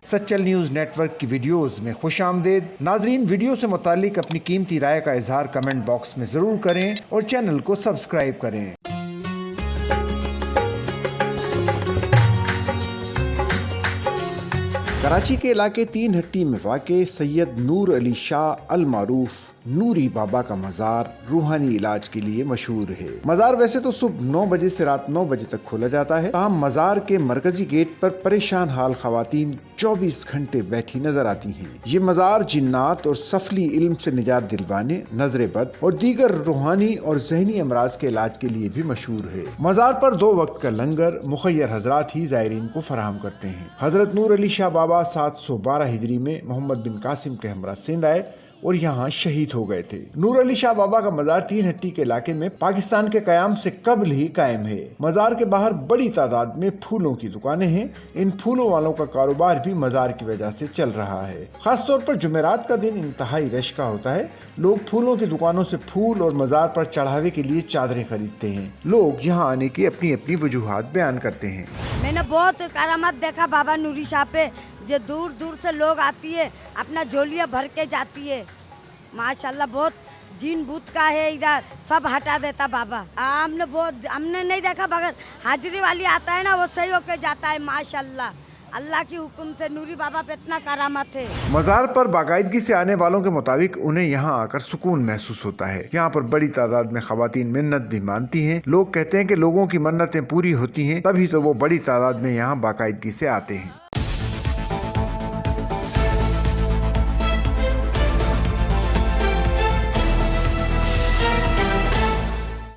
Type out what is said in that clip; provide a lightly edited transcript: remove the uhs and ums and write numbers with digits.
Sachal news network की videos में खुश आमदेद। नाजरीन, वीडियो से मुतालिक अपनी कीमती राय का इजहार कमेंट बॉक्स में ज़रूर करें और चैनल को सब्सक्राइब करें। कराची के इलाके तीन हट्टी में वाक़े सैयद नूर अली शाह अल मारूफ नूरी बाबा का मज़ार रूहानी इलाज के लिए मशहूर है। मज़ार वैसे तो सुबह 9 बजे से रात 9 बजे तक खोला जाता है, ताहम मज़ार के मरकजी गेट पर परेशान हाल खवातीन 24 घंटे बैठी नजर आती हैं। ये मज़ार जिन्नात और सफली इल्म से निजात दिलवाने, नजर बद और दीगर रूहानी और जहनी अमराज के इलाज के लिए भी मशहूर है। मज़ार पर 2 वक्त का लंगर मुखय्यर हजरात ही ज़ायरीन को फराहम करते हैं। हजरत नूर अली शाह बाबा 712 हिजरी में मोहम्मद बिन कासिम के हमरा सिंध आए और यहाँ शहीद हो गए थे। नूर अली शाह बाबा का मज़ार तीन हट्टी के इलाके में पाकिस्तान के कयाम से कबल ही कायम है। मज़ार के बाहर बड़ी तादाद में फूलों की दुकानें हैं। इन फूलों वालों का कारोबार भी मज़ार की वजह से चल रहा है। खासतौर पर जुमेरात का दिन इंतहाई रश का होता है। लोग फूलों की दुकानों से फूल और मज़ार पर चढ़ावे के लिए चादरें खरीदते हैं। लोग यहाँ आने की अपनी अपनी वजूहात बयान करते हैं। मैंने बहुत करामत देखा बाबा नूरी शाह पे, जो दूर दूर से लोग आती है, अपना झोलियाँ भर के जाती है। माशाल्लाह बहुत जीन बूत का है, इधर सब हटा देता बाबा। हमने नहीं देखा, मगर हाजिरी वाली आता है ना, वो सही होके जाता है। माशाल्लाह अल्लाह की हुक्म से नूरी बाबा पे इतना करामत है। मज़ार पर बाकायदगी से आने वालों के मुताबिक उन्हें यहाँ आकर सुकून महसूस होता है। यहाँ पर बड़ी तादाद में खवातीन मिन्नत भी मानती हैं। लोग कहते हैं कि लोगों की मन्नतें पूरी होती हैं, तभी तो वो बड़ी तादाद में यहाँ बाकायदगी से आते हैं।